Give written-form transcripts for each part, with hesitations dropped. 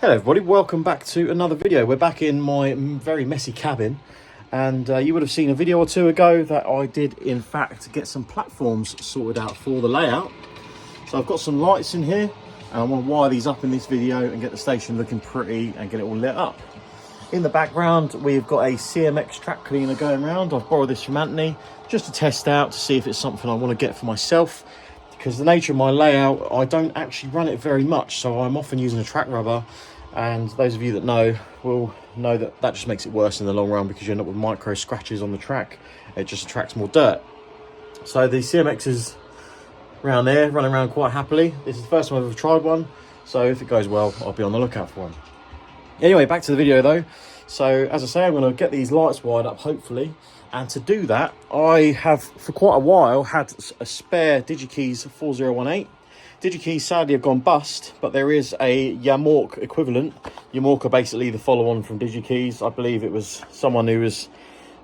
Hello everybody, welcome back to another video. We're back in my very messy cabin, and you would have seen a video or two ago that I did in fact get some platforms sorted out for the layout. So I've got some lights in here and I want to wire these up in this video and get the station looking pretty and get it all lit up. In the background we've got a CMX track cleaner going around. I've borrowed this from Anthony just to test out to see if it's something I want to get for myself, because the nature of my layout, I don't actually run it very much, so I'm often using a track rubber. And those of you that know will know that that just makes it worse in the long run, because you end up with micro scratches on the track. It just attracts more dirt. So the CMX is around there, running around quite happily. This is the first time I've ever tried one, so if it goes well, I'll be on the lookout for one. Anyway, back to the video though. So as I say, I'm going to get these lights wired up hopefully, and to do that I have for quite a while had a spare DigiKeys 4018. DigiKeys sadly have gone bust, but there is a Yamork equivalent. Yamork are basically the follow-on from DigiKeys. I believe it was someone who was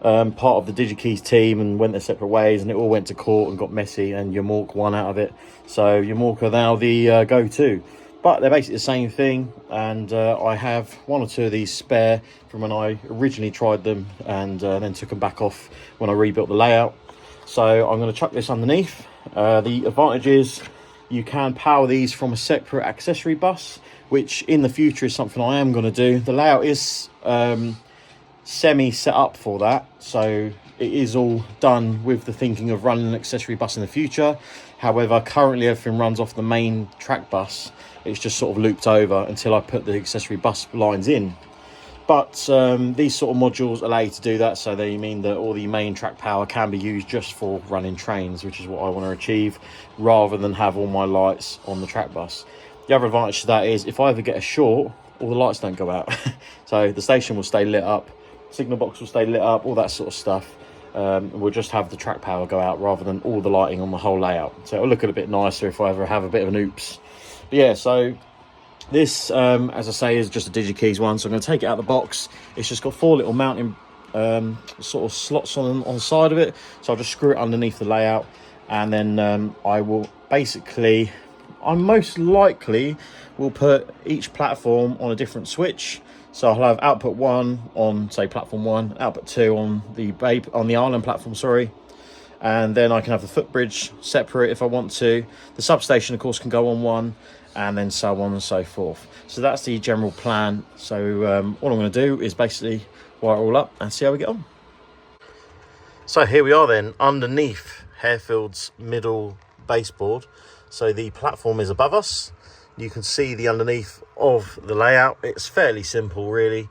part of the DigiKeys team and went their separate ways, and it all went to court and got messy, and Yamork won out of it. So Yamork are now the go-to. But they're basically the same thing, and I have one or two of these spare from when I originally tried them, and then took them back off when I rebuilt the layout. So I'm going to chuck this underneath. The advantage is you can power these from a separate accessory bus, which in the future is something I am going to do. The layout is semi set up for that, so it is all done with the thinking of running an accessory bus in the future. However, currently everything runs off the main track bus. It's just sort of looped over until I put the accessory bus lines in. But these sort of modules allow you to do that, so they mean that all the main track power can be used just for running trains, which is what I want to achieve, rather than have all my lights on the track bus. The other advantage to that is if I ever get a short, all the lights don't go out. So the station will stay lit up, signal box will stay lit up, all that sort of stuff. We'll just have the track power go out rather than all the lighting on the whole layout. So it'll look a bit nicer if I ever have a bit of an oops. But yeah, so this, as I say, is just a DigiKeys one, so I'm going to take it out of the box. It's just got four little mounting sort of slots on the side of it, so I'll just screw it underneath the layout, and then I will basically, I most likely will put each platform on a different switch. So I'll have output 1 on, say, platform 1, output 2 on the island platform, sorry. And then I can have the footbridge separate if I want to. The substation, of course, can go on one, and then so on and so forth. So that's the general plan. So all I'm going to do is basically wire it all up and see how we get on. So here we are then, underneath Hairfield's middle baseboard. So the platform is above us. You can see the underneath of the layout. It's fairly simple, really.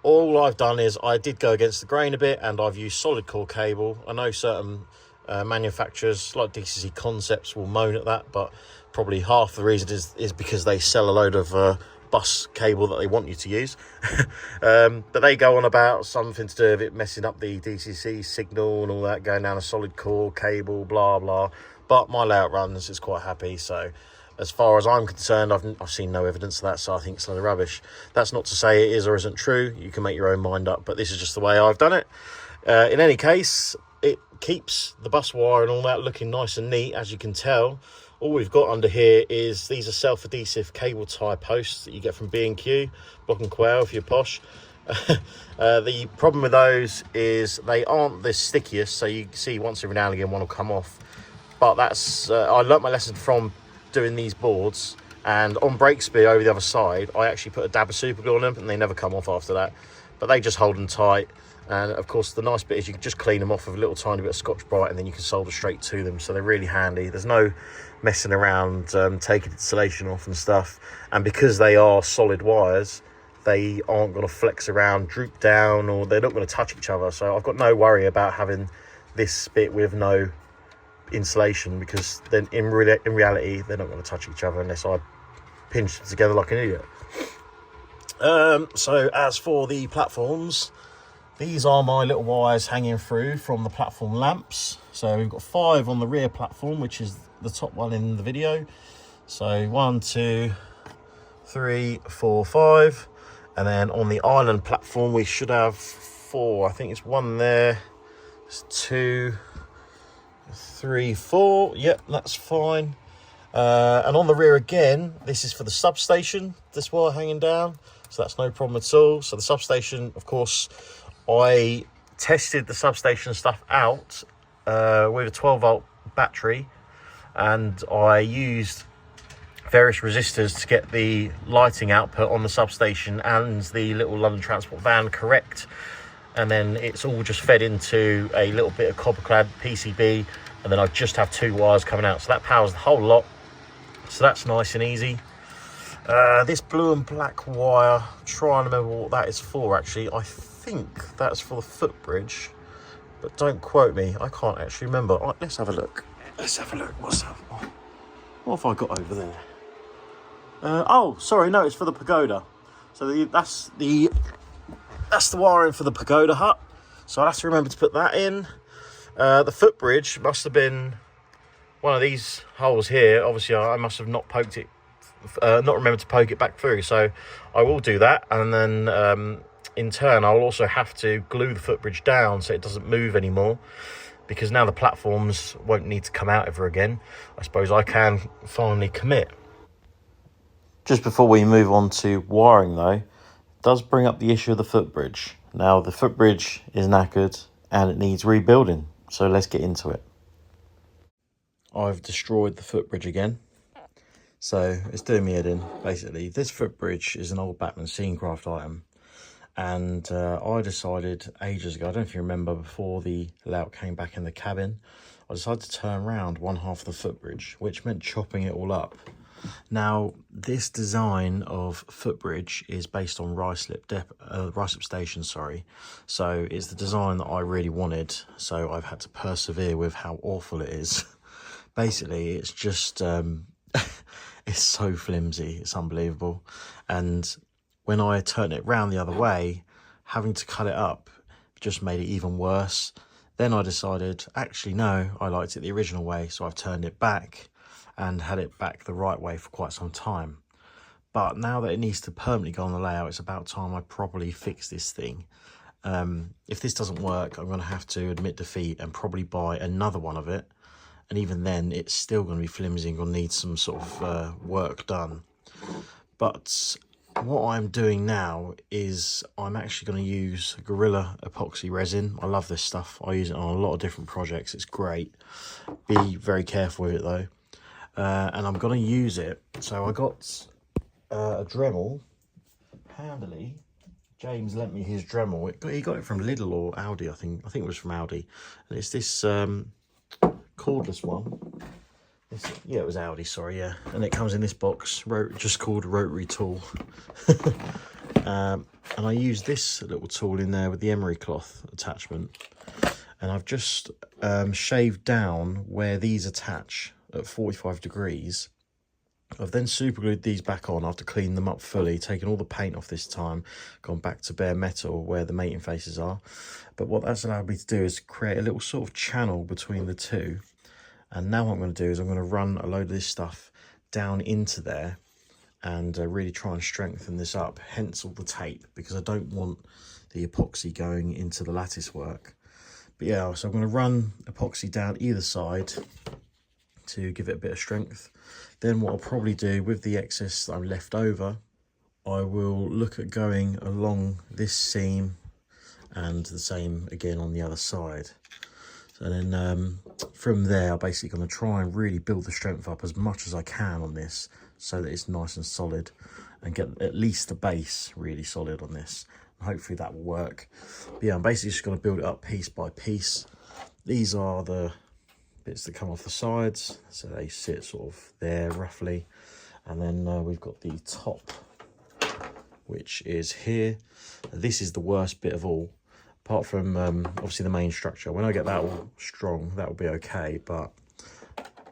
All I've done is I did go against the grain a bit, and I've used solid core cable. I know certain manufacturers like DCC Concepts will moan at that, but probably half the reason is because they sell a load of bus cable that they want you to use. But they go on about something to do with it messing up the DCC signal and all that, going down a solid core cable, blah blah. But my layout runs, it's quite happy. So as far as I'm concerned, I've seen no evidence of that, so I think it's a load of rubbish. That's not to say it is or isn't true. You can make your own mind up, but this is just the way I've done it. In any case, it keeps the bus wire and all that looking nice and neat, as you can tell. All we've got under here is, these are self-adhesive cable tie posts that you get from B&Q, Block and Quail if you're posh. The problem with those is they aren't the stickiest, so you see once every now and again one will come off. But that's, I learnt my lesson from doing these boards, and on Breakspear over the other side I actually put a dab of super glue on them, and they never come off after that. But they just hold them tight, and of course the nice bit is you can just clean them off with a little tiny bit of Scotch-Brite, and then you can solder straight to them, so they're really handy. There's no messing around taking insulation off and stuff, and because they are solid wires they aren't going to flex around, droop down, or they're not going to touch each other. So I've got no worry about having this bit with no insulation, because then in reality they're not going to touch each other unless I pinch them together like an idiot. So as for the platforms, these are my little wires hanging through from the platform lamps. So we've got 5 on the rear platform, which is the top one in the video. So 1, 2, 3, 4, 5, and then on the island platform we should have 4. I think it's 1 there, it's 2, 3, 4. Yep, that's fine. And on the rear again, this is for the substation, this wire hanging down, so that's no problem at all. So the substation, of course, I tested the substation stuff out with a 12-volt battery, and I used various resistors to get the lighting output on the substation and the little London Transport van correct. And then it's all just fed into a little bit of copper clad PCB, and then I just have 2 wires coming out, so that powers the whole lot. So that's nice and easy. This blue and black wire, I'm trying to remember what that is for actually. I think that's for the footbridge, but don't quote me, I can't actually remember. Right, let's have a look. Let's have a look. What's that? What have I got over there? Oh, sorry, no, it's for the pagoda. So that's the wiring for the pagoda hut. So I'll have to remember to put that in. The footbridge must have been one of these holes here. Obviously, I must have not poked it, not remembered to poke it back through. So I will do that, and then in turn, I'll also have to glue the footbridge down so it doesn't move anymore, because now the platforms won't need to come out ever again. I suppose I can finally commit. Just before we move on to wiring though, it does bring up the issue of the footbridge. Now the footbridge is knackered and it needs rebuilding, so let's get into it. I've destroyed the footbridge again, so it's doing me head in. Basically, this footbridge is an old Batman Scenecraft item, and I decided ages ago, I don't know if you remember, before the layout came back in the cabin, I decided to turn around one half of the footbridge, which meant chopping it all up. Now, this design of footbridge is based on Ruislip Station, sorry. So it's the design that I really wanted, so I've had to persevere with how awful it is. Basically, it's just, it's so flimsy, it's unbelievable. And when I turn it round the other way, having to cut it up just made it even worse. Then I decided, actually, no, I liked it the original way, so I've turned it back and had it back the right way for quite some time. But now that it needs to permanently go on the layout, it's about time I properly fix this thing. If this doesn't work, I'm going to have to admit defeat and probably buy another one of it. And even then, it's still going to be flimsy and going to need some sort of work done. But what I'm doing now is I'm actually going to use Gorilla epoxy resin. I love this stuff. I use it on a lot of different projects. It's great. Be very careful with it though. And I'm going to use it. So I got a Dremel, handily. James lent me his Dremel. He got it from Lidl or Aldi, I think it was from Aldi. And it's this cordless one. Yeah, it was Aldi, sorry, yeah. And it comes in this box, just called rotary tool. And I use this little tool in there with the emery cloth attachment. And I've just shaved down where these attach at 45 degrees. I've then super glued these back on after cleaning them up fully, taken all the paint off this time, gone back to bare metal where the mating faces are. But what that's allowed me to do is create a little sort of channel between the two. And now what I'm going to do is I'm going to run a load of this stuff down into there and really try and strengthen this up, hence all the tape, because I don't want the epoxy going into the lattice work. But yeah, so I'm going to run epoxy down either side to give it a bit of strength. Then what I'll probably do with the excess that I'm left over, I will look at going along this seam and the same again on the other side. So then from there, I'm basically going to try and really build the strength up as much as I can on this so that it's nice and solid, and get at least the base really solid on this. And hopefully that will work. But yeah, I'm basically just going to build it up piece by piece. These are the bits that come off the sides, so they sit sort of there roughly. And then we've got the top, which is here. This is the worst bit of all. Apart from obviously the main structure. When I get that all strong, that will be okay. But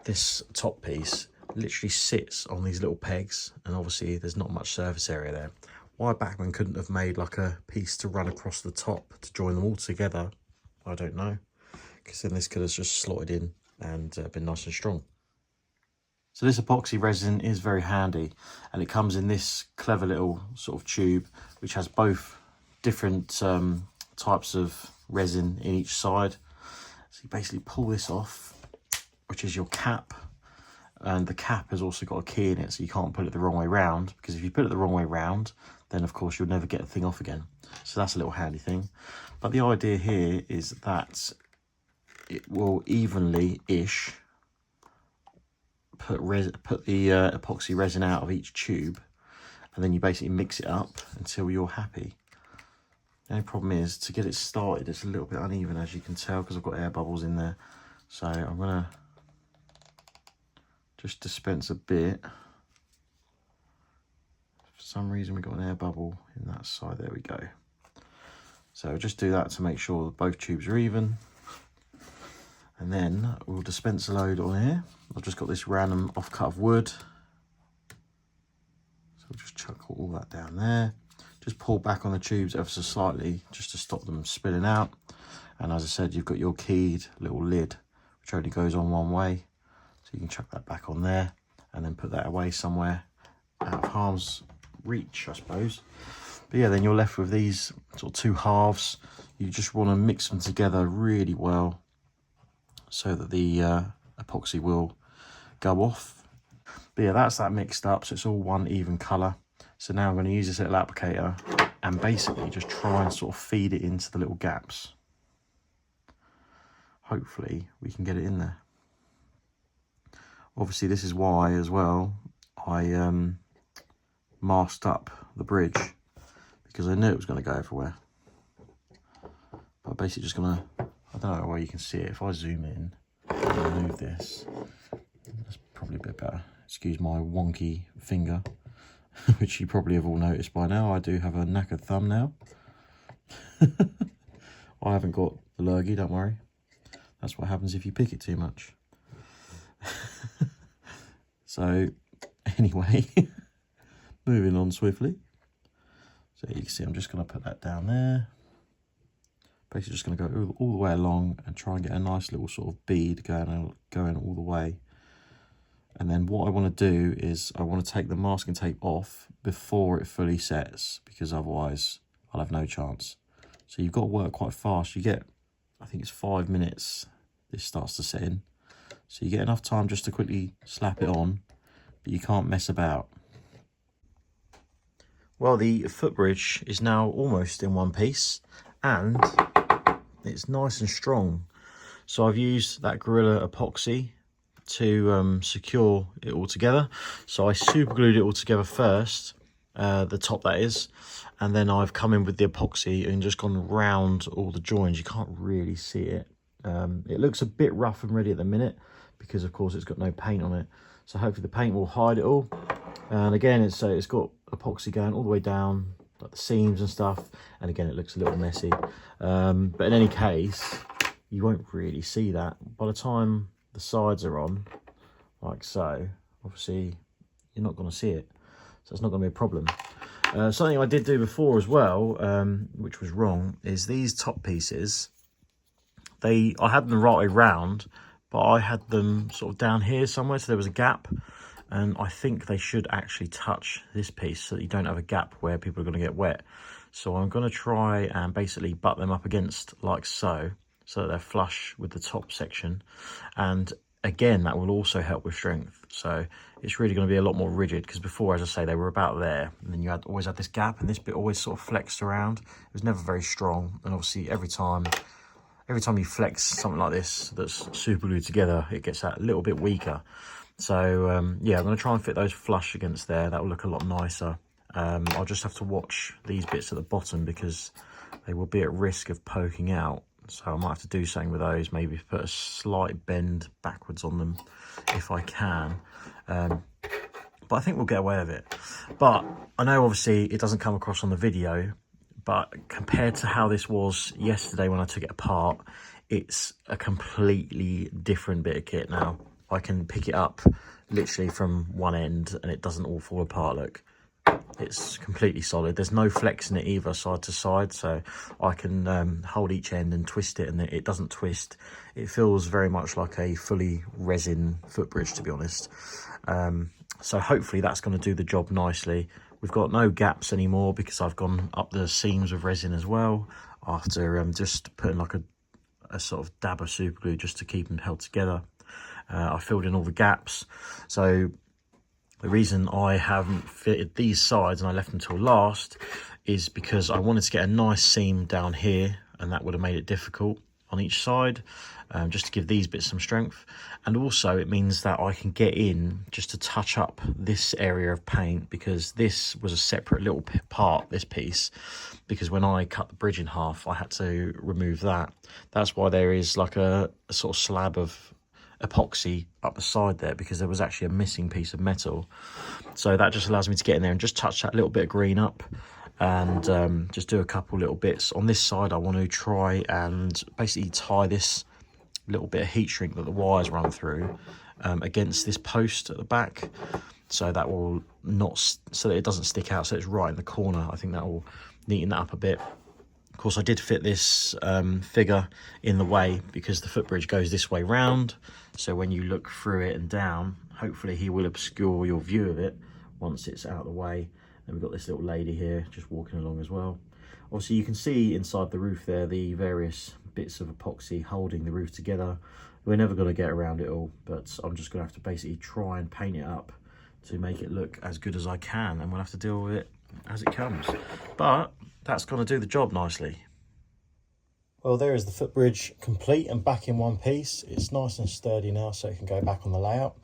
this top piece literally sits on these little pegs, and obviously there's not much surface area there. Why Bachmann couldn't have made like a piece to run across the top to join them all together, I don't know. Because then this could have just slotted in and been nice and strong. So this epoxy resin is very handy, and it comes in this clever little sort of tube, which has both different types of resin in each side. So you basically pull this off, which is your cap, And the cap has also got a key in it, so you can't put it the wrong way round, because if you put it the wrong way round, then of course you'll never get the thing off again. So that's a little handy thing. But the idea here is that it will evenly-ish put the epoxy resin out of each tube, and then you basically mix it up until you're happy. The only problem is, to get it started, it's a little bit uneven, as you can tell, because I've got air bubbles in there. So I'm going to just dispense a bit. For some reason we got an air bubble in that side. There we go. So just do that to make sure that both tubes are even. And then we'll dispense a load on here. I've just got this random offcut of wood. So we'll just chuck all that down there. Just pull back on the tubes ever so slightly just to stop them spilling out. And as I said, you've got your keyed little lid, which only goes on one way. So you can chuck that back on there and then put that away somewhere out of harm's reach, I suppose. But yeah, then you're left with these sort of two halves. You just want to mix them together really well so that the epoxy will go off. But yeah, that's that mixed up, so it's all one even colour. So now I'm going to use this little applicator and basically just try and sort of feed it into the little gaps. Hopefully we can get it in there. Obviously this is why as well I masked up the bridge, because I knew it was going to go everywhere. But basically just going to, I don't know where you can see it, if I zoom in and move this, that's probably a bit better. Excuse my wonky finger, which you probably have all noticed by now. I do have a knackered thumb now. I haven't got the lurgy, don't worry. That's what happens if you pick it too much. So anyway, moving on swiftly. So you can see I'm just going to put that down there. Basically just going to go all the way along and try and get a nice little sort of bead going all the way. And then what I want to do is I want to take the masking tape off before it fully sets, because otherwise I'll have no chance. So you've got to work quite fast. You get, I think it's 5 minutes this starts to set in. So you get enough time just to quickly slap it on, but you can't mess about. Well, the footbridge is now almost in one piece and it's nice and strong. So I've used that Gorilla epoxy to secure it all together. So I super glued it all together first, the top that is, and then I've come in with the epoxy and just gone round all the joins. You can't really see it. It looks a bit rough and ready at the minute because of course it's got no paint on it. So hopefully the paint will hide it all. And again, it's got epoxy going all the way down, like the seams and stuff. And again, it looks a little messy. But in any case, you won't really see that. By the time the sides are on, like so, obviously you're not going to see it. So it's not going to be a problem. Something I did do before as well, which was wrong, is these top pieces, I had them the right way round, but I had them sort of down here somewhere, so there was a gap. And I think they should actually touch this piece so that you don't have a gap where people are going to get wet. So I'm going to try and basically butt them up against like so that they're flush with the top section. And again, that will also help with strength. So it's really going to be a lot more rigid, because before, as I say, they were about there. And then you always had this gap, and this bit always sort of flexed around. It was never very strong. And obviously every time you flex something like this that's super glued together, it gets that little bit weaker. So yeah, I'm going to try and fit those flush against there. That will look a lot nicer. I'll just have to watch these bits at the bottom because they will be at risk of poking out. So I might have to do something with those, maybe put a slight bend backwards on them if I can. But I think we'll get away with it. But I know obviously it doesn't come across on the video, but compared to how this was yesterday when I took it apart, it's a completely different bit of kit now. I can pick it up literally from one end and it doesn't all fall apart. Look, it's completely solid. There's no flex in it either, side to side, so I can hold each end and twist it, and it doesn't twist. It feels very much like a fully resin footbridge, to be honest. So hopefully that's going to do the job nicely. We've got no gaps anymore because I've gone up the seams with resin as well, after just putting like a sort of dab of super glue just to keep them held together. I filled in all the gaps. So the reason I haven't fitted these sides and I left them till last is because I wanted to get a nice seam down here, and that would have made it difficult on each side, just to give these bits some strength. And also it means that I can get in just to touch up this area of paint, because this was a separate little part, this piece, because when I cut the bridge in half I had to remove that. That's why there is like a sort of slab of epoxy up the side there, because there was actually a missing piece of metal. So that just allows me to get in there and just touch that little bit of green up, and just do a couple little bits. On this side I want to try and basically tie this little bit of heat shrink that the wires run through against this post at the back, so that will not, so that it doesn't stick out, so it's right in the corner. I think that will neaten that up a bit. Of course I did fit this figure in the way because the footbridge goes this way round, so when you look through it and down, hopefully he will obscure your view of it once it's out of the way. And we've got this little lady here just walking along as well. Obviously you can see inside the roof there the various bits of epoxy holding the roof together. We're never going to get around it all, but I'm just going to have to basically try and paint it up to make it look as good as I can, and we'll have to deal with it as it comes. But that's going to do the job nicely. Well, there is the footbridge complete and back in one piece. It's nice and sturdy now, so it can go back on the layout.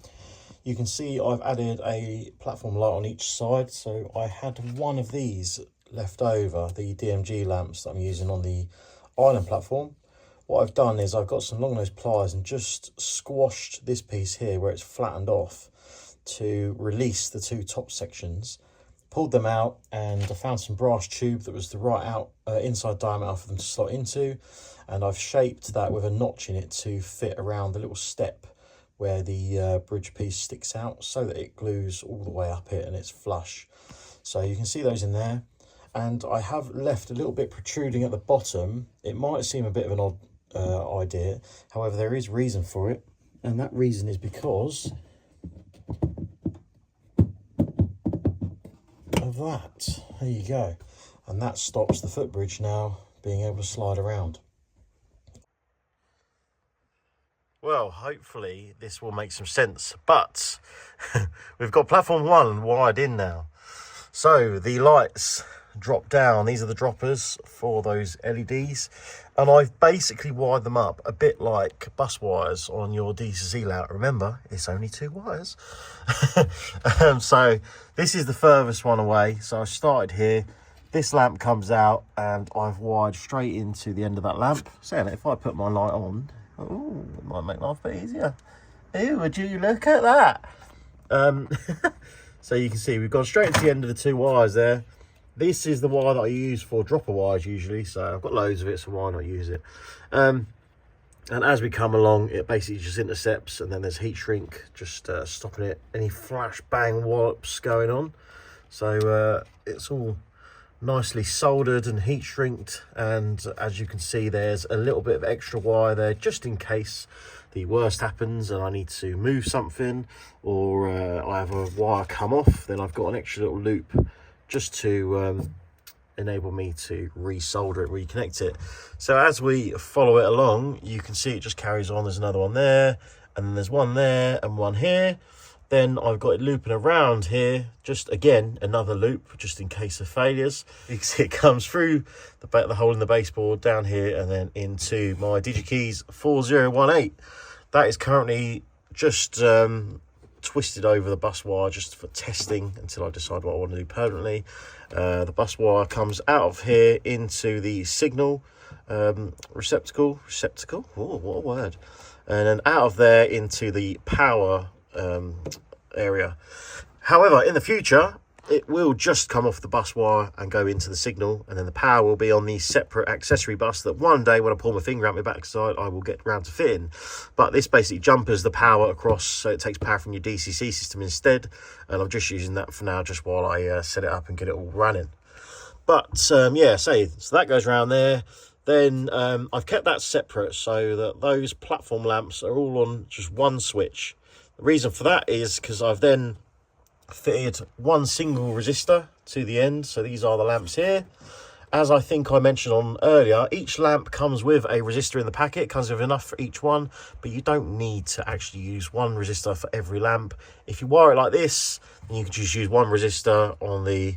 You can see I've added a platform light on each side, so I had one of these left over, the DMG lamps that I'm using on the island platform. What I've done is I've got some long nose pliers and just squashed this piece here where it's flattened off to release the two top sections. Pulled them out, and I found some brass tube that was the right inside diameter for them to slot into, and I've shaped that with a notch in it to fit around the little step where the bridge piece sticks out, so that it glues all the way up it and it's flush. So you can see those in there, and I have left a little bit protruding at the bottom. It might seem a bit of an odd idea, however there is reason for it, and that reason is because of that. There you go, and that stops the footbridge now being able to slide around. Well, hopefully this will make some sense, but we've got platform 1 wired in now. So the lights drop down. These are the droppers for those LEDs, and I've basically wired them up a bit like bus wires on your DC layout. Remember, it's only 2 wires. So this is the furthest one away. So I started here. This lamp comes out, and I've wired straight into the end of that lamp. Saying that, if I put my light on, oh, it might make life a bit easier. Ooh, would you look at that? So you can see we've gone straight into the end of the 2 wires there. This is the wire that I use for dropper wires usually, so I've got loads of it, so why not use it? And as we come along, it basically just intercepts, and then there's heat shrink just stopping it, any flash bang wallops going on. So it's all nicely soldered and heat shrinked, and as you can see there's a little bit of extra wire there just in case the worst happens and I need to move something, or I have a wire come off. Then I've got an extra little loop just to enable me to resolder it, reconnect it. So as we follow it along, you can see it just carries on. There's another one there, and then there's one there and one here. Then I've got it looping around here, just again another loop just in case of failures. You can see it comes through the hole in the baseboard down here, and then into my DigiKeys 4018. That is currently just twisted over the bus wire just for testing until I decide what I want to do permanently. The bus wire comes out of here into the signal receptacle. Oh, what a word. And then out of there into the power area. However, in the future it will just come off the bus wire and go into the signal, and then the power will be on the separate accessory bus that one day when I pull my finger out my backside I will get round to fitting. But this basically jumpers the power across, so it takes power from your DCC system instead, and I'm just using that for now just while I set it up and get it all running. But yeah, so that goes around there. Then I've kept that separate so that those platform lamps are all on just one switch. The reason for that is because I've then fitted one single resistor to the end. So these are the lamps here, as I think I mentioned on earlier, each lamp comes with a resistor in the packet. It comes with enough for each one, but you don't need to actually use one resistor for every lamp. If you wire it like this, then you can just use one resistor on the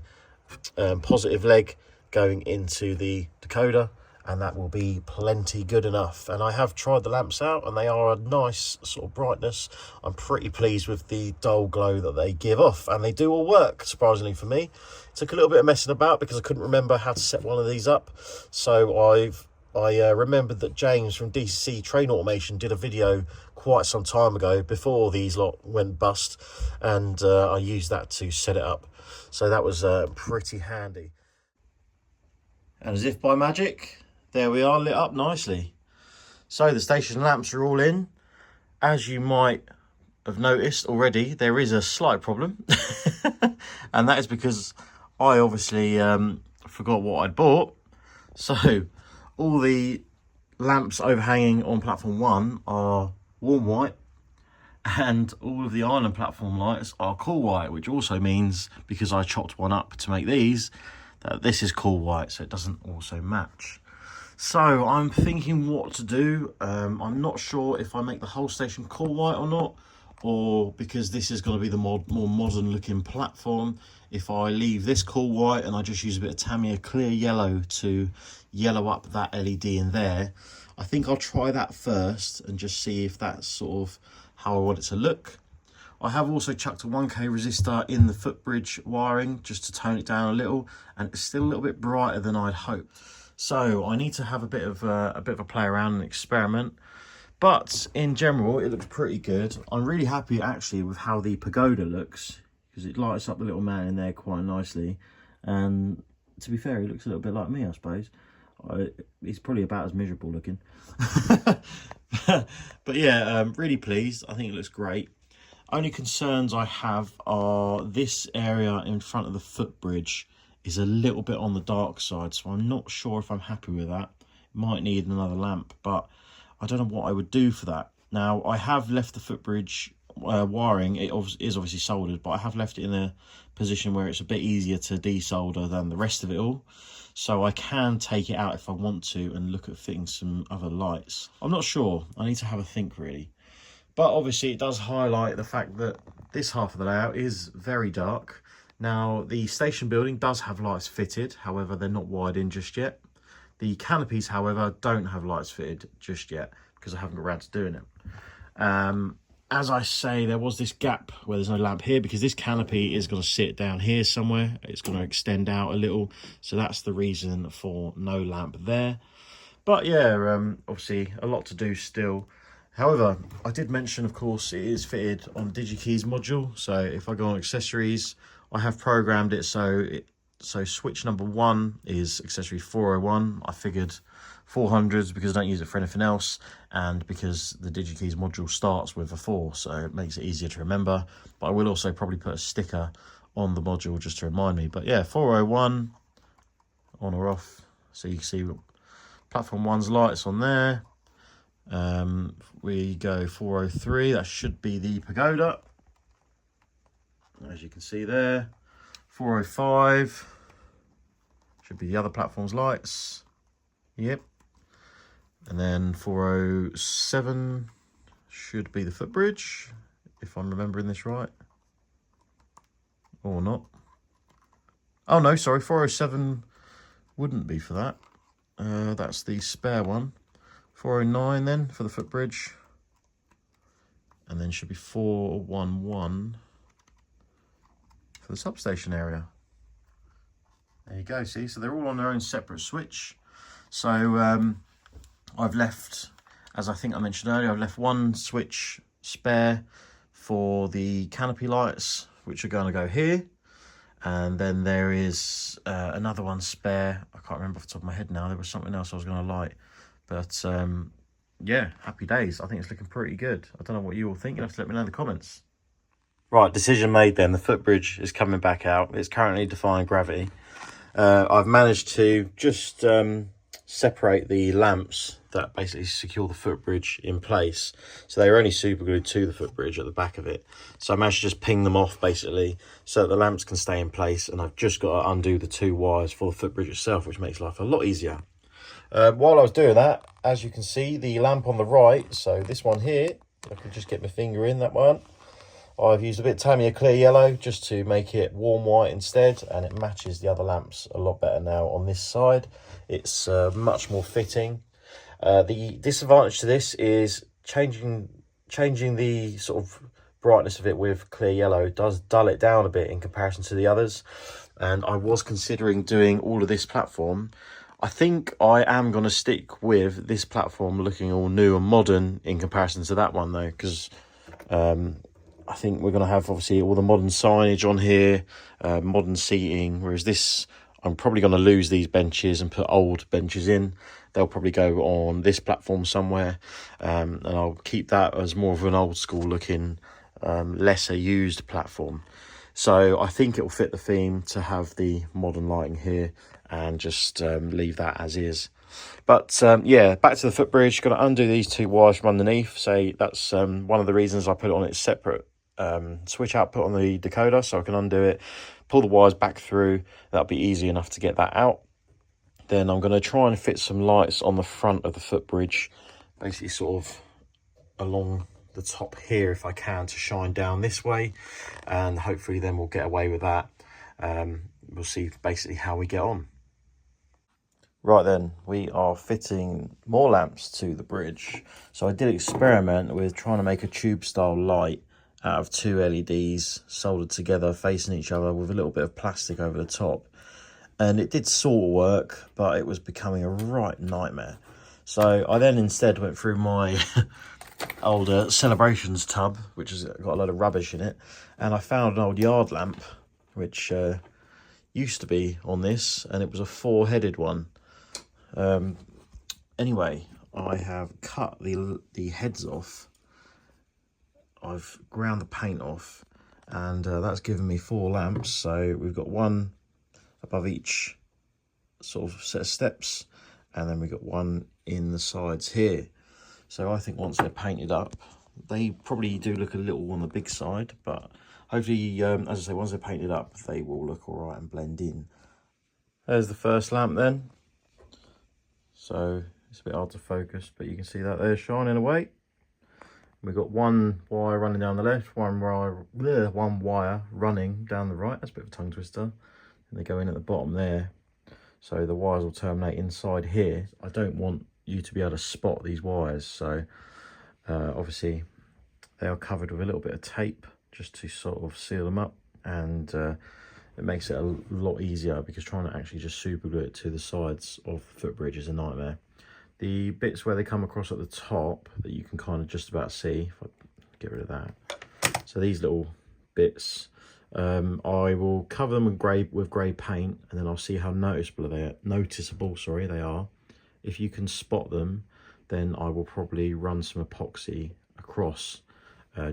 positive leg going into the decoder, and that will be plenty good enough. And I have tried the lamps out, and they are a nice sort of brightness. I'm pretty pleased with the dull glow that they give off, and they do all work, surprisingly for me. It took a little bit of messing about because I couldn't remember how to set one of these up. So I remembered that James from DCC Train Automation did a video quite some time ago before these lot went bust, and I used that to set it up. So that was pretty handy. And as if by magic, there we are, lit up nicely. So the station lamps are all in. As you might have noticed already, there is a slight problem. And that is because I obviously forgot what I'd bought. So all the lamps overhanging on platform 1 are warm white, and all of the island platform lights are cool white, which also means, because I chopped one up to make these, that this is cool white, so it doesn't also match. So I'm thinking what to do. I'm not sure if I make the whole station cool white or not, or because this is going to be the more modern looking platform, if I leave this cool white and I just use a bit of Tamiya clear yellow to yellow up that LED in there. I think I'll try that first and just see if that's sort of how I want it to look. I have also chucked a 1K resistor in the footbridge wiring just to tone it down a little, and it's still a little bit brighter than I'd hoped. So I need to have a bit of a play around and experiment, but in general it looks pretty good. I'm really happy actually with how the pagoda looks, because it lights up the little man in there quite nicely, and to be fair, he looks a little bit like me, I suppose. He's probably about as miserable looking. But yeah, really pleased. I think it looks great. Only concerns I have are this area in front of the footbridge is a little bit on the dark side, so I'm not sure if I'm happy with that. Might need another lamp, but I don't know what I would do for that. Now, I have left the footbridge wiring. It is obviously soldered, but I have left it in a position where it's a bit easier to desolder than the rest of it all. So I can take it out if I want to and look at fitting some other lights. I'm not sure. I need to have a think, really. But obviously it does highlight the fact that this half of the layout is very dark. Now, the station building does have lights fitted, however, they're not wired in just yet. The canopies, however, don't have lights fitted just yet because I haven't got around to doing it. As I say, there was this gap where there's no lamp here because this canopy is going to sit down here somewhere. It's going to extend out a little, so that's the reason for no lamp there. But yeah, obviously a lot to do still. However, I did mention, of course, it is fitted on DigiKeys module. So if I go on accessories, I have programmed it so switch number 1 is accessory 401. I figured 400s because I don't use it for anything else, and because the DigiKeys module starts with a 4, so it makes it easier to remember. But I will also probably put a sticker on the module just to remind me. But yeah, 401 on or off, so you can see platform 1's lights on there. We go 403, that should be the pagoda, as you can see there. 405 should be the other platform's lights. Yep. And then 407 should be the footbridge, if I'm remembering this right. Or not. Oh no, sorry, 407 wouldn't be for that. That's the spare one. 409 then for the footbridge. And then should be 411 for the substation area. There you go, see, so they're all on their own separate switch. So I've left, as I think I mentioned earlier, I've left one switch spare for the canopy lights, which are going to go here. And then there is another one spare. I can't remember off the top of my head now. There was something else I was going to light. But yeah, happy days. I think it's looking pretty good. I don't know what you all think. You'll have to let me know in the comments. Right, decision made then. The footbridge is coming back out. It's currently defying gravity. I've managed to just separate the lamps that basically secure the footbridge in place. So they were only super glued to the footbridge at the back of it. So I managed to just ping them off basically so that the lamps can stay in place, and I've just got to undo the 2 wires for the footbridge itself, which makes life a lot easier. While I was doing that, as you can see, the lamp on the right, so this one here, I can just get my finger in that one. I've used a bit of Tamiya clear yellow just to make it warm white instead, and it matches the other lamps a lot better now on this side. It's much more fitting. The disadvantage to this is changing the sort of brightness of it with clear yellow does dull it down a bit in comparison to the others. And I was considering doing all of this platform. I think I am going to stick with this platform looking all new and modern in comparison to that one though, because I think we're going to have obviously all the modern signage on here, modern seating, whereas this, I'm probably going to lose these benches and put old benches in. They'll probably go on this platform somewhere, and I'll keep that as more of an old school looking, lesser used platform. So I think it will fit the theme to have the modern lighting here and just leave that as is. But yeah, back to the footbridge. Got to undo these 2 wires from underneath. So that's one of the reasons I put it on its separate switch output on the decoder, so I can undo it, pull the wires back through. That'll be easy enough to get that out. Then I'm going to try and fit some lights on the front of the footbridge, basically sort of along the top here if I can, to shine down this way, and hopefully then we'll get away with that. We'll see basically how we get on. Right then, we are fitting more lamps to the bridge. So I did experiment with trying to make a tube style light out of 2 LEDs soldered together facing each other with a little bit of plastic over the top, and it did sort of work, but it was becoming a right nightmare. So I then instead went through my old Celebrations tub, which has got a lot of rubbish in it, and I found an old yard lamp which used to be on this, and it was a 4-headed one. Anyway, I have cut the heads off. I've ground the paint off, and that's given me 4 lamps. So we've got 1 above each sort of set of steps, and then we've got 1 in the sides here. So I think once they're painted up, they probably do look a little on the big side, but hopefully, as I say, once they're painted up, they will look all right and blend in. There's the first lamp then. So it's a bit hard to focus, but you can see that they're shining away. We've got 1 wire running down the left, one wire running down the right. That's a bit of a tongue twister. And they go in at the bottom there. So the wires will terminate inside here. I don't want you to be able to spot these wires. So obviously they are covered with a little bit of tape just to sort of seal them up. And it makes it a lot easier, because trying to actually just super glue it to the sides of the footbridge is a nightmare. The bits where they come across at the top that you can kind of just about see, if I get rid of that. So these little bits, I will cover them with grey paint, and then I'll see how noticeable they are. If you can spot them, then I will probably run some epoxy across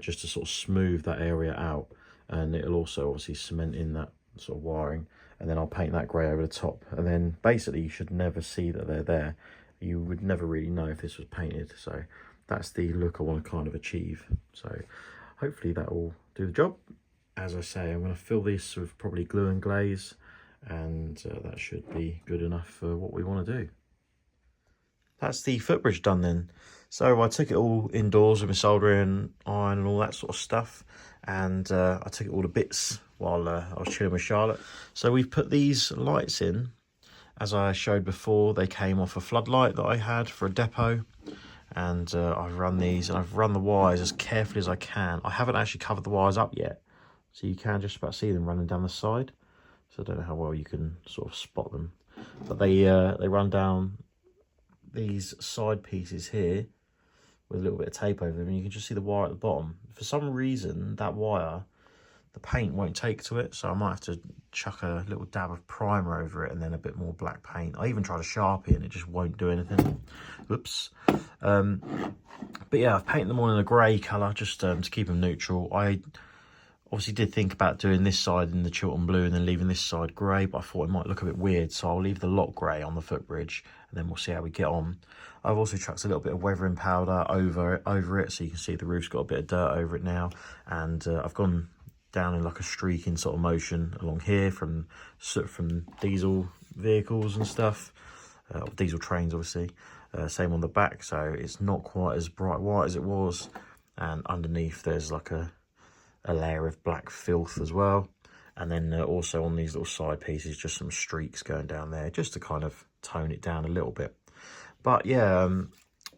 just to sort of smooth that area out, and it'll also obviously cement in that sort of wiring, and then I'll paint that grey over the top, and then basically you should never see that they're there. You would never really know if this was painted. So that's the look I want to kind of achieve. So hopefully that will do the job. As I say, I'm going to fill this with probably glue and glaze, and that should be good enough for what we want to do. That's the footbridge done then. So I took it all indoors with my soldering iron and all that sort of stuff, and I took it all to bits while I was chilling with Charlotte. So we've put these lights in. As I showed before, they came off a floodlight that I had for a depot, and I've run these, and I've run the wires as carefully as I can. I haven't actually covered the wires up yet, so you can just about see them running down the side. So I don't know how well you can sort of spot them, but they run down these side pieces here with a little bit of tape over them, and you can just see the wire at the bottom. For some reason, that wire, the paint won't take to it, so I might have to chuck a little dab of primer over it and then a bit more black paint. I even tried a Sharpie and it just won't do anything. Oops. But yeah, I've painted them all in a grey colour just to keep them neutral. I Obviously did think about doing this side in the Chiltern blue and then leaving this side grey, but I thought it might look a bit weird, so I'll leave the lot grey on the footbridge and then we'll see how we get on. I've also chucked a little bit of weathering powder over it, so you can see the roof's got a bit of dirt over it now, and I've gone down in like a streaking sort of motion along here from diesel vehicles and stuff, diesel trains obviously. Same on the back, so it's not quite as bright white as it was, and underneath there's like a layer of black filth as well, and then also on these little side pieces just some streaks going down there just to kind of tone it down a little bit. But yeah,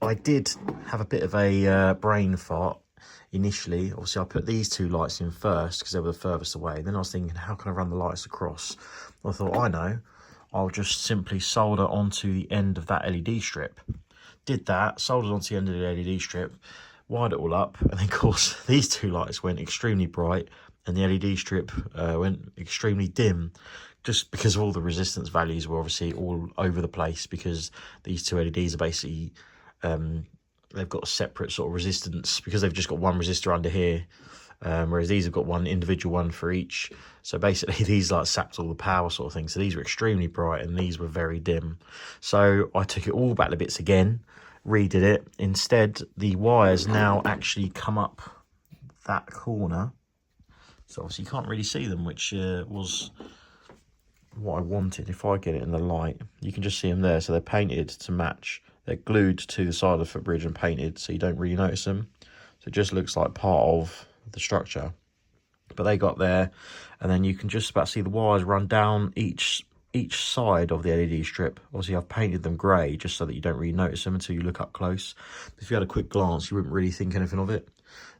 I did have a bit of a brain fart initially. Obviously I put these two lights in first because they were the furthest away. Then I was thinking, how can I run the lights across? I thought, I know, I'll just simply solder onto the end of that LED strip. Did that, soldered onto the end of the LED strip, wired it all up, and then of course these two lights went extremely bright and the LED strip went extremely dim, just because all the resistance values were obviously all over the place, because these two LEDs are basically they've got a separate sort of resistance because they've just got one resistor under here, whereas these have got one individual one for each. So basically these like sapped all the power sort of thing. So these were extremely bright and these were very dim. So I took it all back to bits again, redid it. Instead, the wires now actually come up that corner, so obviously you can't really see them, which was what I wanted. If I get it in the light, you can just see them there. So they're painted to match, they're glued to the side of the footbridge and painted, so you don't really notice them, so it just looks like part of the structure. But they got there, and then you can just about see the wires run down each side of the LED strip. Obviously I've painted them grey just so that you don't really notice them until you look up close. If you had a quick glance you wouldn't really think anything of it.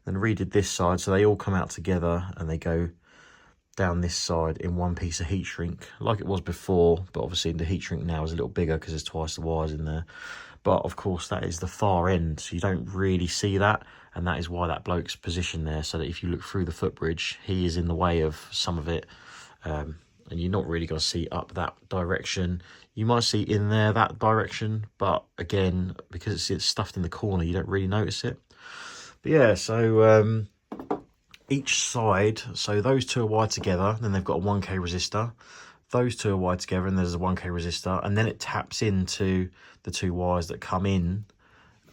Then redid this side, so they all come out together and they go down this side in one piece of heat shrink like it was before, but obviously the heat shrink now is a little bigger because there's twice the wires in there. But of course that is the far end, so you don't really see that, and that is why that bloke's positioned there, so that if you look through the footbridge he is in the way of some of it. And you're not really going to see up that direction. You might see in there that direction, but again, because it's stuffed in the corner, you don't really notice it. But yeah, so each side, so those two are wired together, then they've got a 1K resistor. Those two are wired together and there's a 1K resistor, and then it taps into the two wires that come in.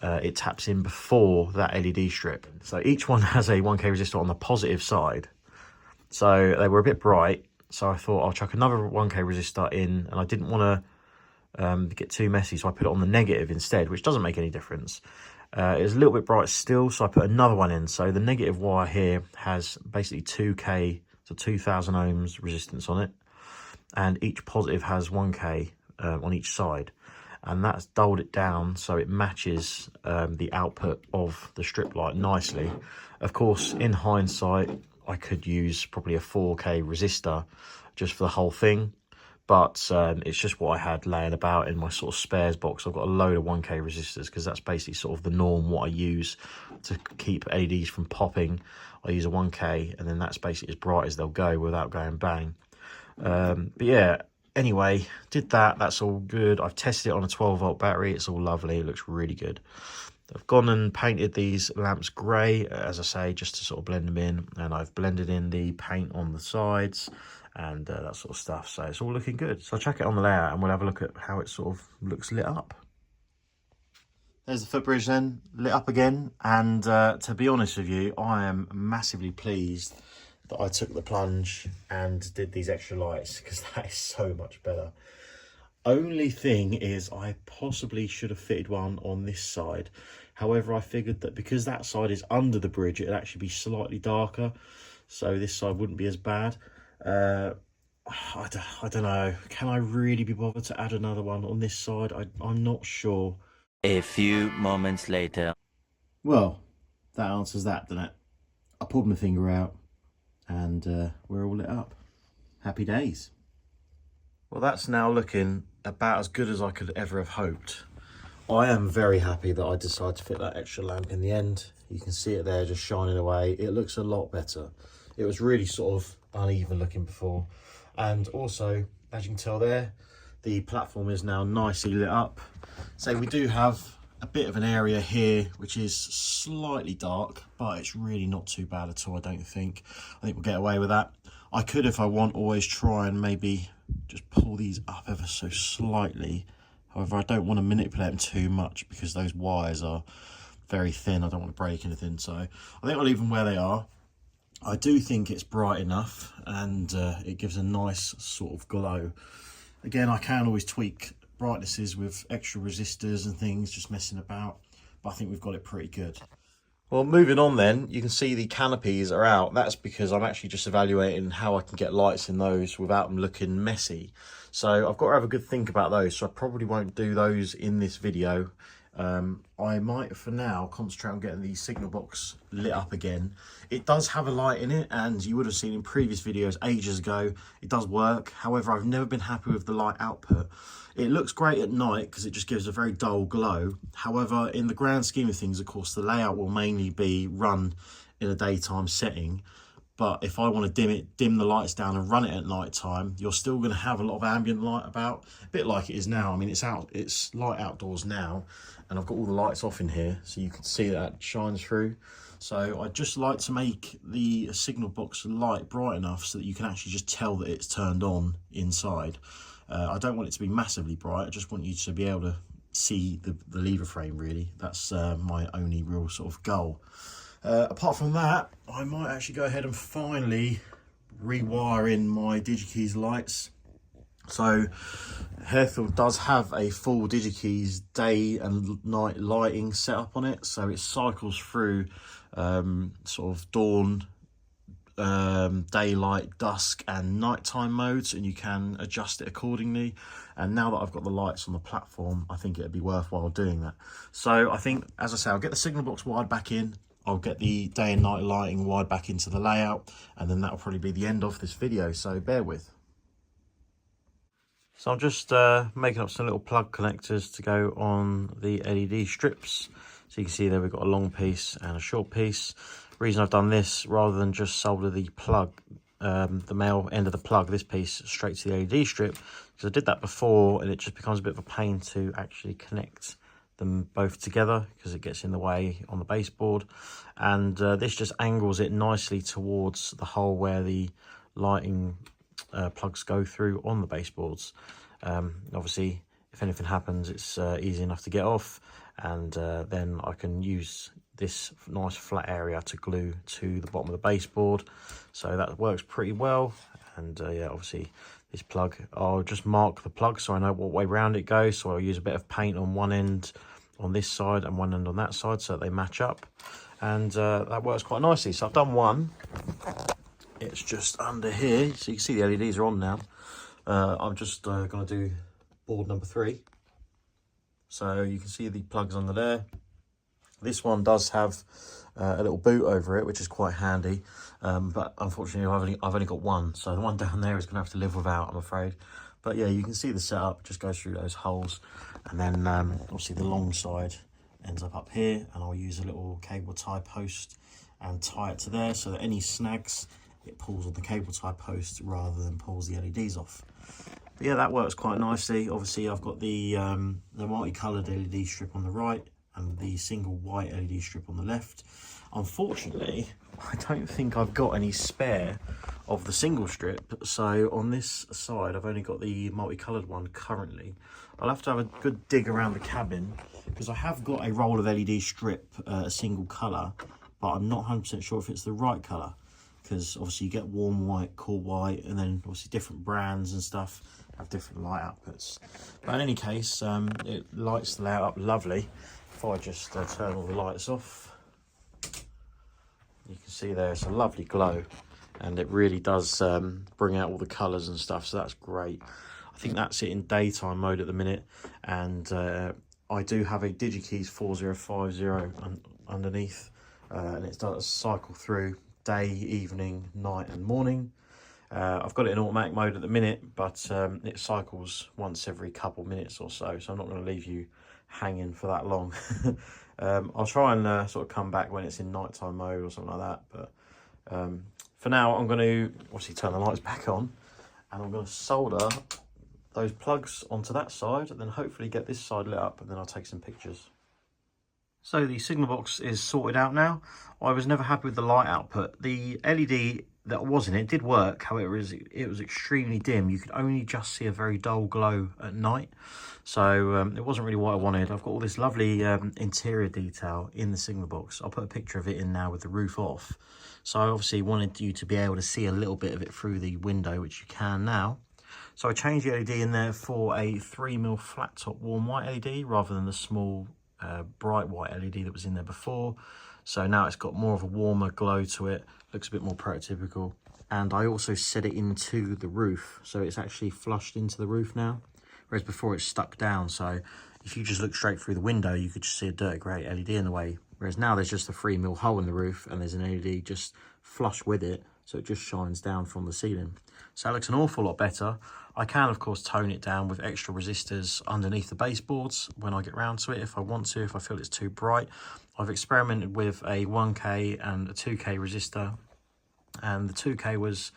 It taps in before that LED strip. So each one has a 1K resistor on the positive side. So they were a bit bright. So I thought I'll chuck another 1K resistor in, and I didn't want to get too messy, so I put it on the negative instead, which doesn't make any difference. It was a little bit bright still, so I put another one in. So the negative wire here has basically 2K, so 2000 ohms resistance on it, and each positive has 1K on each side, and that's dulled it down so it matches the output of the strip light nicely. Of course, in hindsight, I could use probably a 4K resistor just for the whole thing, but it's just what I had laying about in my sort of spares box. I've got a load of 1K resistors because that's basically sort of the norm, what I use to keep LEDs from popping. I use a 1K, and then that's basically as bright as they'll go without going bang. But yeah, anyway, did that. That's all good. I've tested it on a 12-volt battery. It's all lovely. It looks really good. I've gone and painted these lamps grey, as I say, just to sort of blend them in, and I've blended in the paint on the sides and that sort of stuff, so it's all looking good. So I'll chuck it on the layout and we'll have a look at how it sort of looks lit up. There's the footbridge then, lit up again, and to be honest with you, I am massively pleased that I took the plunge and did these extra lights, because that is so much better. Only thing is I possibly should have fitted one on this side. However, I figured that because that side is under the bridge, it'd actually be slightly darker, so this side wouldn't be as bad. I don't know. Can I really be bothered to add another one on this side? I'm not sure. A few moments later. Well, that answers that, doesn't it? I pulled my finger out and we're all lit up. Happy days. Well, that's now looking about as good as I could ever have hoped. I am very happy that I decided to fit that extra lamp in the end. You can see it there just shining away. It looks a lot better. It was really sort of uneven looking before. And also, as you can tell there, the platform is now nicely lit up. So we do have a bit of an area here which is slightly dark, but it's really not too bad at all. I think we'll get away with that. I could, if I want, always try and maybe just pull these up ever so slightly. However, I don't want to manipulate them too much because those wires are very thin. I don't want to break anything, so I think I'll leave them where they are. I do think it's bright enough, and it gives a nice sort of glow. Again, I can always tweak brightnesses with extra resistors and things, just messing about, but I think we've got it pretty good. Well, moving on then, you can see the canopies are out. That's because I'm actually just evaluating how I can get lights in those without them looking messy. So I've got to have a good think about those, so I probably won't do those in this video. I might, for now, concentrate on getting the signal box lit up again. It does have a light in it, and you would have seen in previous videos ages ago, it does work. However, I've never been happy with the light output. It looks great at night because it just gives a very dull glow. However, in the grand scheme of things, of course, the layout will mainly be run in a daytime setting. But if I want to dim the lights down and run it at night time, you're still going to have a lot of ambient light about, a bit like it is now. I mean, it's light outdoors now, and I've got all the lights off in here, so you can see that shines through. So I'd just like to make the signal box light bright enough so that you can actually just tell that it's turned on inside. I don't want it to be massively bright. I just want you to be able to see the lever frame, really. That's my only real sort of goal. Apart from that, I might actually go ahead and finally rewire in my DigiKeys lights. So Harefield does have a full DigiKeys day and night lighting set up on it, so it cycles through sort of dawn, daylight, dusk and nighttime modes, and you can adjust it accordingly. And now that I've got the lights on the platform, I think it'd be worthwhile doing that. So I think, as I say, I'll get the signal box wired back in, I'll get the day and night lighting wired back into the layout, and then that'll probably be the end of this video, so bear with. So I'm just making up some little plug connectors to go on the LED strips. So you can see there we've got a long piece and a short piece. The reason I've done this, rather than just solder the plug, the male end of the plug, this piece, straight to the LED strip, because I did that before and it just becomes a bit of a pain to actually connect them both together because it gets in the way on the baseboard. And this just angles it nicely towards the hole where the lighting plugs go through on the baseboards. Obviously, if anything happens, it's easy enough to get off, and then I can use this nice flat area to glue to the bottom of the baseboard. So that works pretty well. And yeah, obviously this plug, I'll just mark the plug so I know what way round it goes. So I'll use a bit of paint on one end on this side and one end on that side so they match up, and that works quite nicely. So I've done one, it's just under here, so you can see the LEDs are on now. I'm just going to do board number 3, so you can see the plugs under there. This one does have a little boot over it, which is quite handy, but unfortunately I've only got one, so the one down there is going to have to live without, I'm afraid. But yeah, you can see the setup just goes through those holes, and then obviously the long side ends up here, and I'll use a little cable tie post and tie it to there so that any snags, it pulls on the cable tie post rather than pulls the LEDs off. But yeah, that works quite nicely. Obviously I've got the multicoloured LED strip on the right and the single white LED strip on the left. Unfortunately, I don't think I've got any spare of the single strip, so on this side I've only got the multicoloured one currently. I'll have to have a good dig around the cabin because I have got a roll of LED strip, a single colour, but I'm not 100% sure if it's the right colour, because obviously you get warm white, cool white, and then obviously different brands and stuff have different light outputs. But in any case, it lights the layout up lovely. If I just turn all the lights off, you can see there it's a lovely glow, and it really does bring out all the colours and stuff, so that's great. I think that's it in daytime mode at the minute, and I do have a DigiKeys 4050 underneath, and it does cycle through day, evening, night and morning. I've got it in automatic mode at the minute, but it cycles once every couple minutes or so, so I'm not going to leave you hanging for that long. I'll try and sort of come back when it's in nighttime mode or something like that, but for now I'm going to obviously turn the lights back on, and I'm going to solder those plugs onto that side, and then hopefully get this side lit up, and then I'll take some pictures. So the signal box is sorted out now. I was never happy with the light output. The LED that was in it did work, however it was extremely dim. You could only just see a very dull glow at night. So it wasn't really what I wanted. I've got all this lovely interior detail in the signal box. I'll put a picture of it in now with the roof off. So I obviously wanted you to be able to see a little bit of it through the window, which you can now. So I changed the LED in there for a 3mm flat top warm white LED rather than the small bright white LED that was in there before. So now it's got more of a warmer glow to it, looks a bit more prototypical. And I also set it into the roof, so it's actually flushed into the roof now, whereas before it's stuck down. So if you just look straight through the window, you could just see a dirty grey LED in the way, whereas now there's just a 3mm hole in the roof and there's an LED just flush with it, so it just shines down from the ceiling. So it looks an awful lot better. I can, of course, tone it down with extra resistors underneath the baseboards when I get round to it if I want to, if I feel it's too bright. I've experimented with a 1K and a 2K resistor, and the 2K was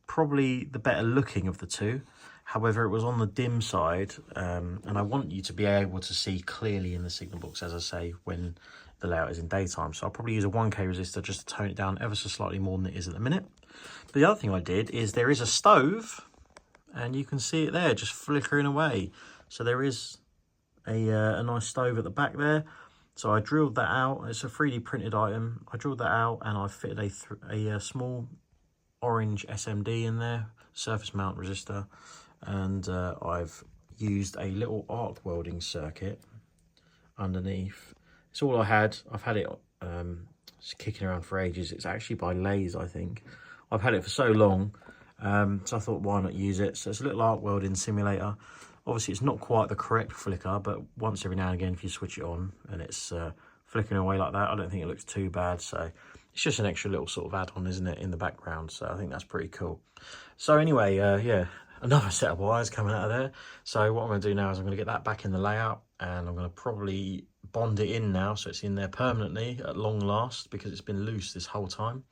probably the better looking of the two. However, it was on the dim side, and I want you to be able to see clearly in the signal box, as I say, when the layout is in daytime. So I'll probably use a 1K resistor just to tone it down ever so slightly more than it is at the minute. But the other thing I did is there is a stove, and you can see it there just flickering away. So there is a nice stove at the back there. So I drilled that out. It's a 3D printed item. I drilled that out and I fitted a small orange SMD in there, surface mount resistor. And I've used a little arc welding circuit underneath. It's all I had. I've had it just kicking around for ages. It's actually by Lay's, I think. I've had it for so long. So I thought, why not use it? So it's a little arc welding simulator. Obviously, it's not quite the correct flicker, but once every now and again, if you switch it on and it's flickering away like that, I don't think it looks too bad. So it's just an extra little sort of add-on, isn't it, in the background? So I think that's pretty cool. So anyway, yeah, another set of wires coming out of there. So what I'm going to do now is I'm going to get that back in the layout, and I'm going to probably bond it in now so it's in there permanently at long last, because it's been loose this whole time.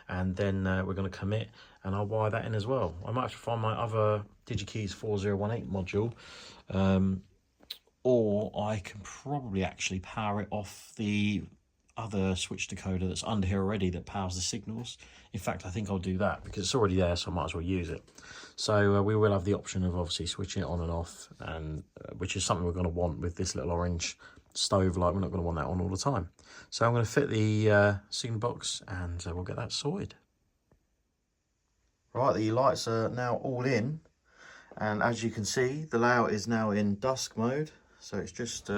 And then we're going to commit, and I'll wire that in as well. I might have to find my other DigiKeys 4018 module, or I can probably actually power it off the other switch decoder that's under here already that powers the signals. In fact, I think I'll do that because it's already there, so I might as well use it. So we will have the option of obviously switching it on and off, and which is something we're going to want with this little orange stove light. We're not going to want that on all the time. So I'm going to fit the signal box, and we'll get that sorted. Right, the lights are now all in, and as you can see, the layout is now in dusk mode. So it's just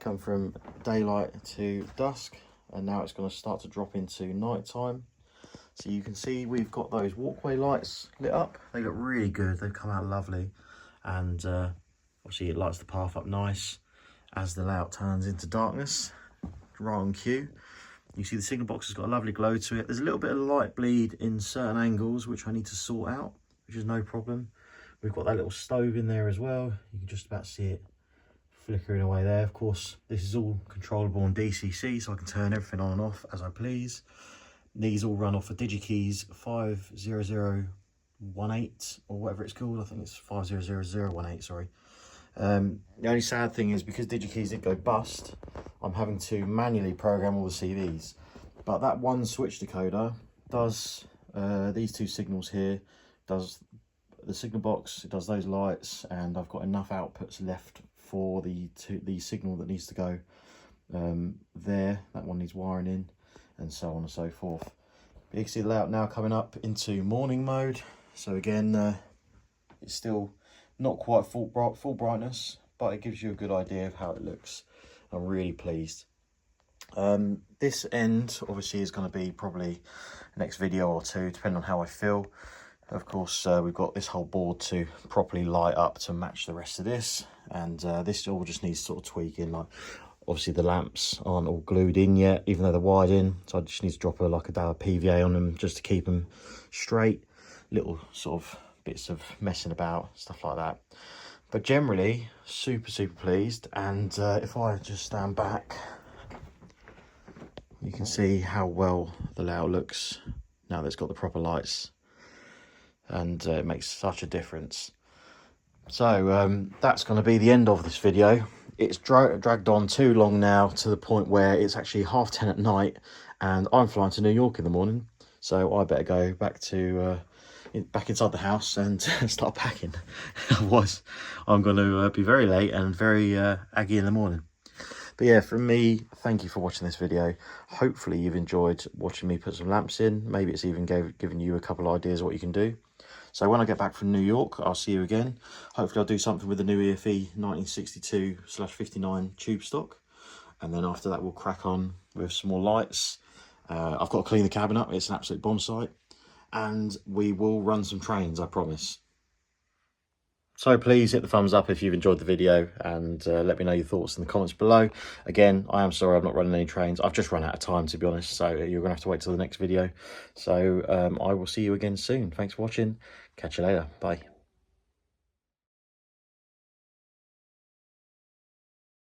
come from daylight to dusk, and now it's going to start to drop into night time. So you can see we've got those walkway lights lit up. They look really good. They've come out lovely, and obviously it lights the path up nice as the layout turns into darkness, right on cue. You see the signal box has got a lovely glow to it. There's a little bit of light bleed in certain angles, which I need to sort out, which is no problem. We've got that little stove in there as well. You can just about see it flickering away there. Of course, this is all controllable on DCC, so I can turn everything on and off as I please. These all run off of DigiKeys 50018, or whatever it's called. I think it's 500018, sorry. The only sad thing is, because DigiKeys did go bust, I'm having to manually program all the CVs. But that one switch decoder does these two signals here, does the signal box, it does those lights, and I've got enough outputs left for the signal that needs to go there. That one needs wiring in, and so on and so forth. But you can see the layout now coming up into morning mode. So again, it's still not quite full brightness, but it gives you a good idea of how it looks. I'm really pleased. This end obviously is going to be probably next video or two, depending on how I feel. Of course, we've got this whole board to properly light up to match the rest of this, and this all just needs sort of tweaking. Like, obviously the lamps aren't all glued in yet, even though they're wired in, so I just need to drop like a dab of PVA on them just to keep them straight. Little sort of bits of messing about, stuff like that. But generally, super pleased. And if I just stand back, you can see how well the layout looks now that it's got the proper lights, and it makes such a difference. So that's going to be the end of this video. it's dragged on too long now, to the point where it's actually 10:30 at night, and I'm flying to New York in the morning, so I better go back to back inside the house and start packing. Otherwise, I'm going to be very late and very aggy in the morning. But yeah, from me, thank you for watching this video. Hopefully you've enjoyed watching me put some lamps in. Maybe it's even given you a couple of ideas of what you can do. So when I get back from New York, I'll see you again. Hopefully I'll do something with the new EFE 1962/59 tube stock. And then after that, we'll crack on with some more lights. I've got to clean the cabin up. It's an absolute bomb site. And we will run some trains, I promise. So please hit the thumbs up if you've enjoyed the video, and let me know your thoughts in the comments below. Again, I am sorry I've not running any trains. I've just run out of time, to be honest, so you're going to have to wait till the next video. So I will see you again soon. Thanks for watching. Catch you later. Bye.